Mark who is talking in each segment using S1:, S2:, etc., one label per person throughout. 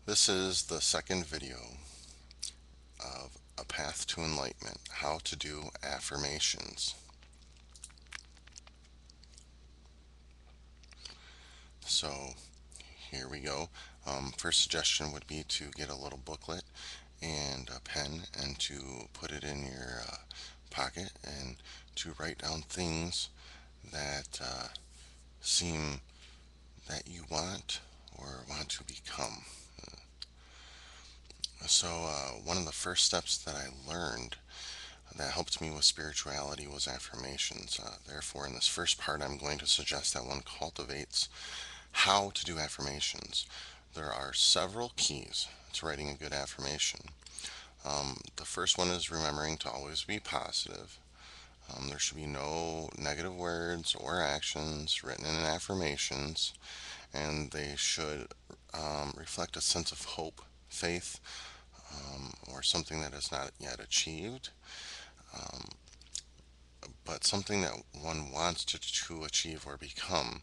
S1: This is the second video of A Path to Enlightenment, how to do affirmations. So here we go. First suggestion would be to get a little booklet and a pen and to put it in your pocket and to write down things that seem that you want or want to become. So one of the first steps that I learned that helped me with spirituality was affirmations. Therefore, in this first part, I'm going to suggest that one cultivates how to do affirmations. There are several keys to writing a good affirmation. The first one is remembering to always be positive. There should be no negative words or actions written in affirmations, and they should reflect a sense of hope, faith, or something that is not yet achieved, but something that one wants to achieve or become.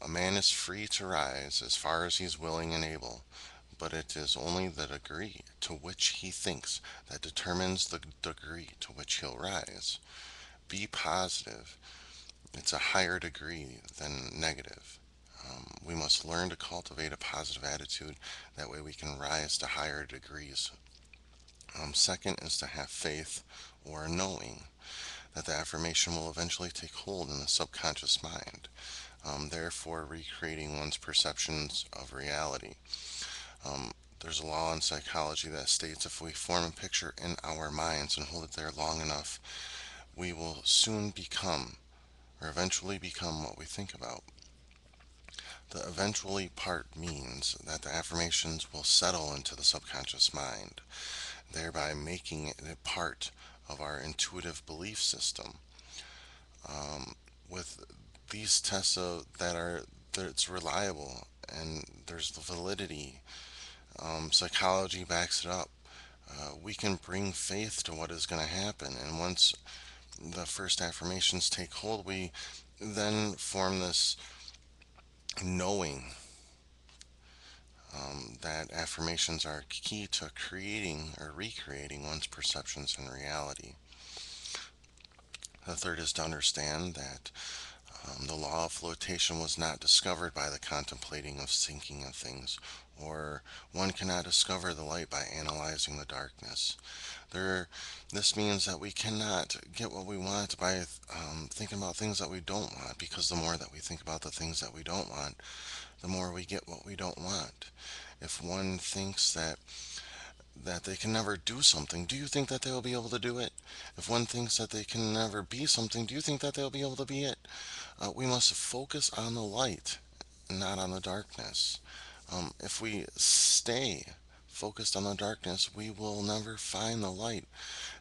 S1: A man is free to rise as far as he's willing and able, but it is only the degree to which he thinks that determines the degree to which he'll rise. Be positive. It's a higher degree than negative. We must learn to cultivate a positive attitude. That way we can rise to higher degrees. Second is to have faith or knowing that the affirmation will eventually take hold in the subconscious mind, therefore recreating one's perceptions of reality. There's a law in psychology that states if we form a picture in our minds and hold it there long enough, we will soon become, or eventually become, what we think about. The eventually part means that the affirmations will settle into the subconscious mind, thereby making it a part of our intuitive belief system. With these tests that are that it's reliable and there's the validity, psychology backs it up. We can bring faith to what is going to happen, and once the first affirmations take hold, we then form this knowing that affirmations are key to creating or recreating one's perceptions in reality. The third is to understand that the law of flotation was not discovered by the contemplating of thinking of things, or one cannot discover the light by analyzing the darkness. There, this means that we cannot get what we want by thinking about things that we don't want, because the more that we think about the things that we don't want, the more we get what we don't want. If one thinks that they can never do something, do you think that they'll be able to do it? If one thinks that they can never be something, do you think that they'll be able to be it? We must focus on the light, not on the darkness. If we stay focused on the darkness, we will never find the light.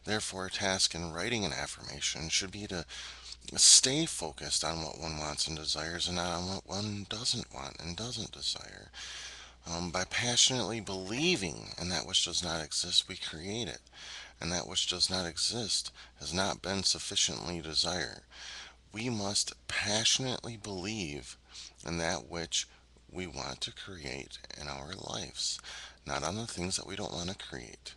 S1: Therefore, a task in writing an affirmation should be to stay focused on what one wants and desires and not on what one doesn't want and doesn't desire. By passionately believing in that which does not exist, we create it. And that which does not exist has not been sufficiently desired. We must passionately believe in that which we want to create in our lives, not on the things that we don't want to create,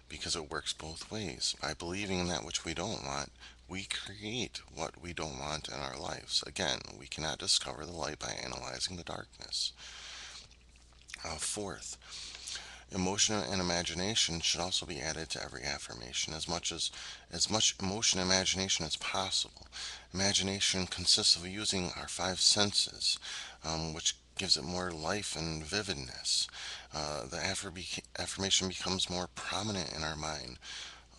S1: because it works both ways. By believing in that which we don't want, we create what we don't want in our lives. Again, we cannot discover the light by analyzing the darkness. Fourth, emotion and imagination should also be added to every affirmation, as much emotion and imagination as possible. Imagination consists of using our five senses, which gives it more life and vividness. The affirmation becomes more prominent in our mind.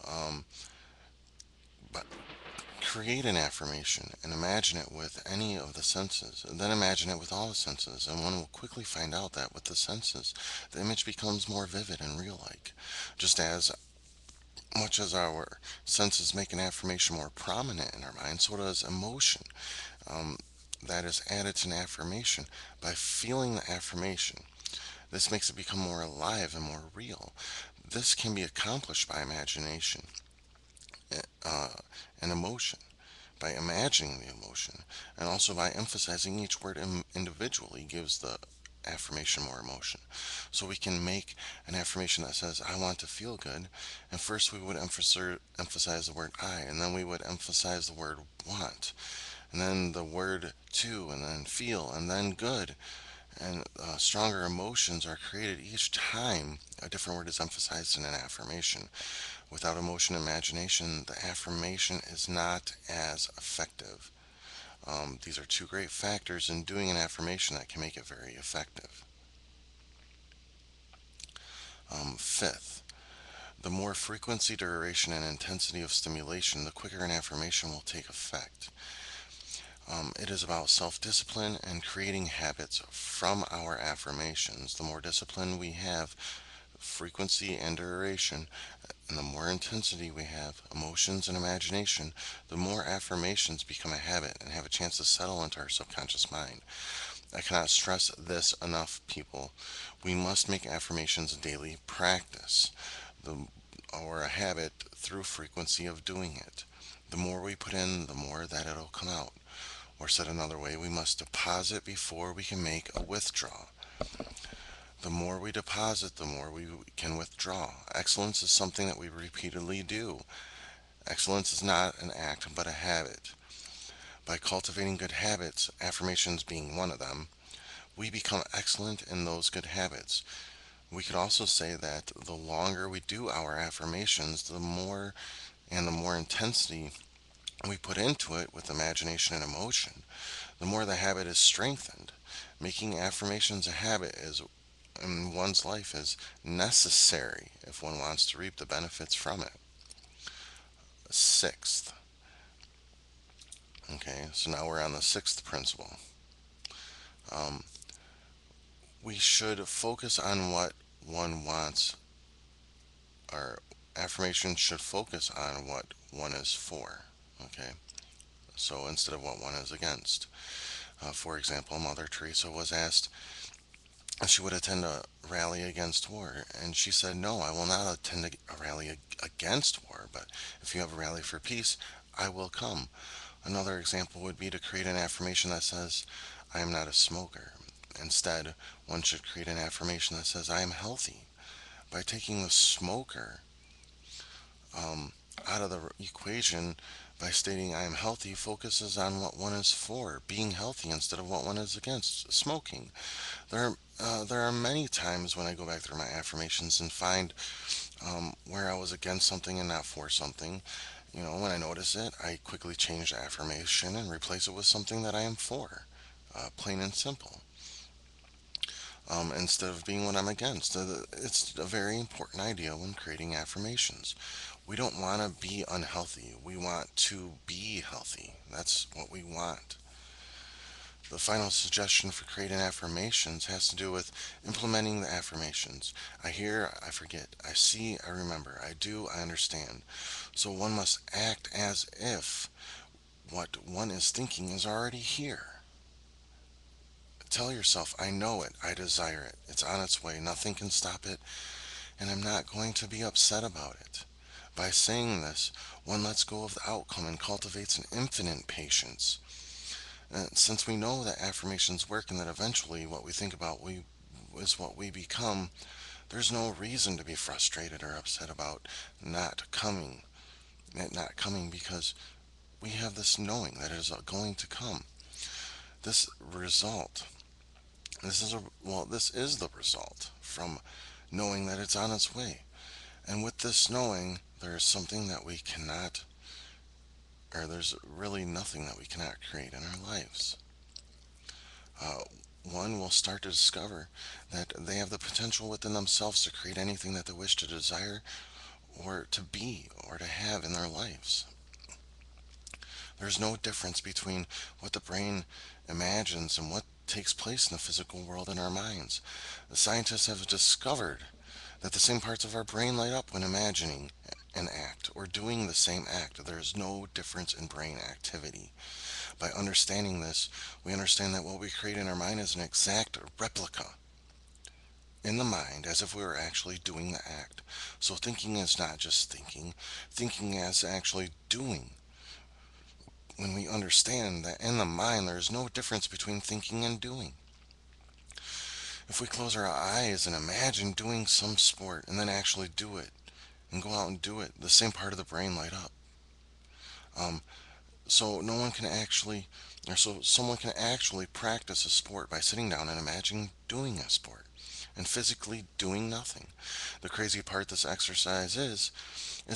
S1: Um, but create an affirmation and imagine it with any of the senses, and then imagine it with all the senses, and one will quickly find out that with the senses, the image becomes more vivid and real-like. Just as much as our senses make an affirmation more prominent in our mind, so does emotion. Um, that is added to an affirmation by feeling the affirmation. This makes it become more alive and more real. This can be accomplished by imagination uh, and emotion, by imagining the emotion, and also by emphasizing each word individually gives the affirmation more emotion. So we can make an affirmation that says, I want to feel good. And first we would emphasize the word I, and then we would emphasize the word want, and then the word to, and then feel, and then good. And stronger emotions are created each time a different word is emphasized in an affirmation. Without emotion and imagination, the affirmation is not as effective. These are two great factors in doing an affirmation that can make it very effective. Fifth, the more frequency, duration, and intensity of stimulation, the quicker an affirmation will take effect. It is about self discipline and creating habits from our affirmations. The more discipline we have, frequency and duration, and the more intensity we have, emotions and imagination, the more affirmations become a habit and have a chance to settle into our subconscious mind. I cannot stress this enough, people. We must make affirmations a daily practice, the, or a habit through frequency of doing it. The more we put in, the more that it'll come out. Or said another way, we must deposit before we can make a withdraw. The more we deposit, the more we can withdraw. Excellence is something that we repeatedly do. Excellence is not an act, but a habit. By cultivating good habits, affirmations being one of them, we become excellent in those good habits. We could also say that the longer we do our affirmations, the more intensity we put into it with imagination and emotion, the more the habit is strengthened. Making affirmations a habit is in one's life is necessary if one wants to reap the benefits from it. Sixth. Okay, so now we're on the sixth principle. Um, we should focus on what one wants. Our affirmation should focus on what one is for. Okay, so instead of what one is against. For example, Mother Teresa was asked if she would attend a rally against war, and she said, no, I will not attend a rally against war, but if you have a rally for peace, I will come. Another example would be to create an affirmation that says, I am not a smoker. Instead, one should create an affirmation that says, I am healthy. By taking the smoker um, out of the equation, by stating I am healthy, focuses on what one is for, being healthy instead of what one is against, smoking. There are many times when I go back through my affirmations and find where I was against something and not for something. You know, when I notice it, I quickly change the affirmation and replace it with something that I am for, plain and simple, instead of being what I'm against. It's a very important idea when creating affirmations. We don't want to be unhealthy. We want to be healthy. That's what we want. The final suggestion for creating affirmations has to do with implementing the affirmations. I hear, I forget. I see, I remember. I do, I understand. So one must act as if what one is thinking is already here. Tell yourself, I know it, I desire it, it's on its way, nothing can stop it, and I'm not going to be upset about it. By saying this, one lets go of the outcome and cultivates an infinite patience. Since we know that affirmations work and that eventually what we think about is what we become, there's no reason to be frustrated or upset about not coming, it not coming, because we have this knowing that it is going to come. This result, this is the result from knowing that it's on its way. And with this knowing, there is something that we cannot, or there's really nothing that we cannot create in our lives. Uh, One will start to discover that they have the potential within themselves to create anything that they wish to desire or to be or to have in their lives. There's no difference between what the brain imagines and what takes place in the physical world in our minds. The scientists have discovered that the same parts of our brain light up when imagining an act or doing the same act. There is no difference in brain activity. By understanding this, we understand that what we create in our mind is an exact replica in the mind as if we were actually doing the act. So thinking is not just thinking, thinking is actually doing. When we understand that in the mind there is no difference between thinking and doing. If we close our eyes and imagine doing some sport and then actually do it and go out and do it, the same part of the brain light up. Um, so no one can actually, or so someone can actually practice a sport by sitting down and imagining doing a sport and physically doing nothing. The crazy part this exercise is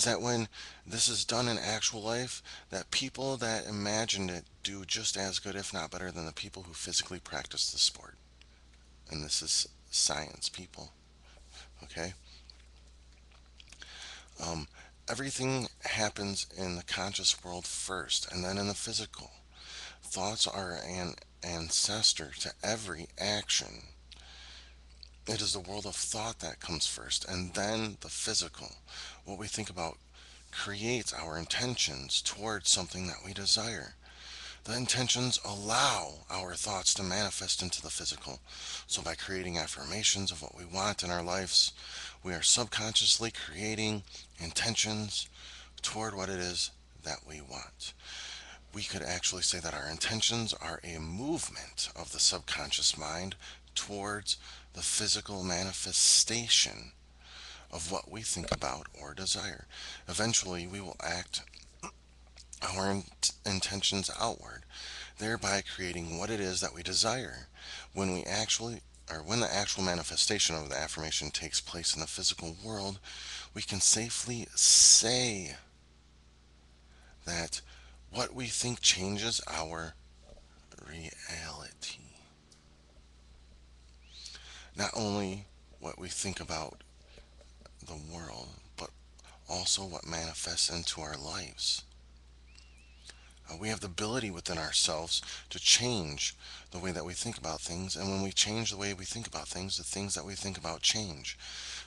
S1: that when this is done in actual life, that people that imagined it do just as good, if not better, than the people who physically practice the sport. And this is science, people. Okay? Um, Everything happens in the conscious world first, and then in the physical. Thoughts are an ancestor to every action. It is the world of thought that comes first, and then the physical. What we think about creates our intentions towards something that we desire. The intentions allow our thoughts to manifest into the physical. So, by creating affirmations of what we want in our lives, we are subconsciously creating intentions toward what it is that we want. We could actually say that our intentions are a movement of the subconscious mind towards the physical manifestation of what we think about or desire. Eventually, we will act our intentions outward, thereby creating what it is that we desire. When we actually or when the actual manifestation of the affirmation takes place in the physical world, we can safely say that what we think changes our reality. Not only what we think about the world, but also what manifests into our lives. We have the ability within ourselves to change the way that we think about things, and when we change the way we think about things, the things that we think about change,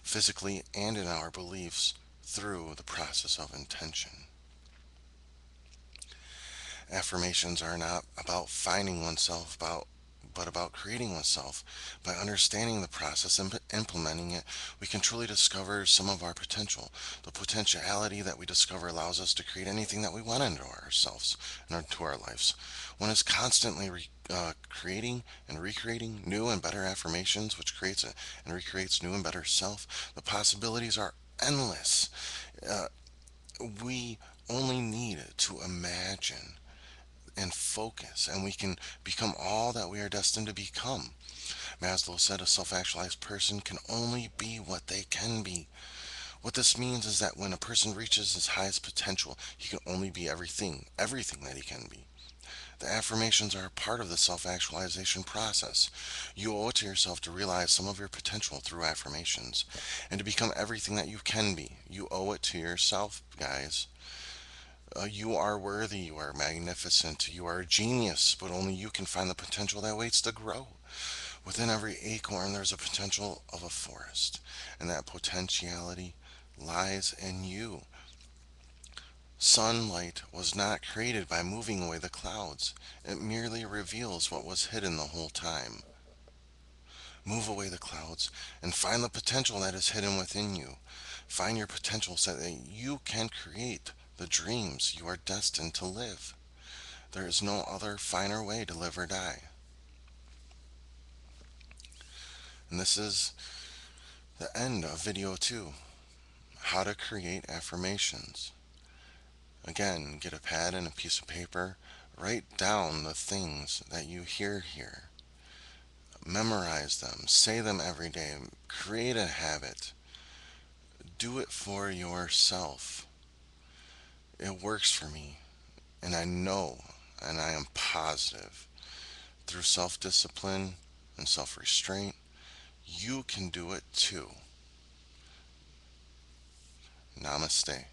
S1: physically and in our beliefs, through the process of intention. Affirmations are not about finding oneself, but about creating oneself. By understanding the process and implementing it, we can truly discover some of our potential. The potentiality that we discover allows us to create anything that we want into ourselves and into our lives. One is constantly creating and recreating new and better affirmations, which creates and recreates new and better self. The possibilities are endless. Uh, we only need to imagine and focus, and we can become all that we are destined to become. Maslow said a self actualized person can only be what they can be. What this means is that when a person reaches his highest potential, he can only be everything that he can be. The affirmations are a part of the self actualization process. You owe it to yourself to realize some of your potential through affirmations and to become everything that you can be. You owe it to yourself, guys. You are worthy, you are magnificent, you are a genius, but only you can find the potential that waits to grow. Within every acorn, there's a potential of a forest, and that potentiality lies in you. Sunlight was not created by moving away the clouds, it merely reveals what was hidden the whole time. Move away the clouds and find the potential that is hidden within you. Find your potential so that you can create the dreams you are destined to live. There is no other finer way to live or die. And this is the end of video 2, how to create affirmations. Again, get a pad and a piece of paper, write down the things that you hear here. Memorize them, say them every day, create a habit. Do it for yourself. It works for me, and I know, and I am positive, through self discipline and self restraint, you can do it too. Namaste.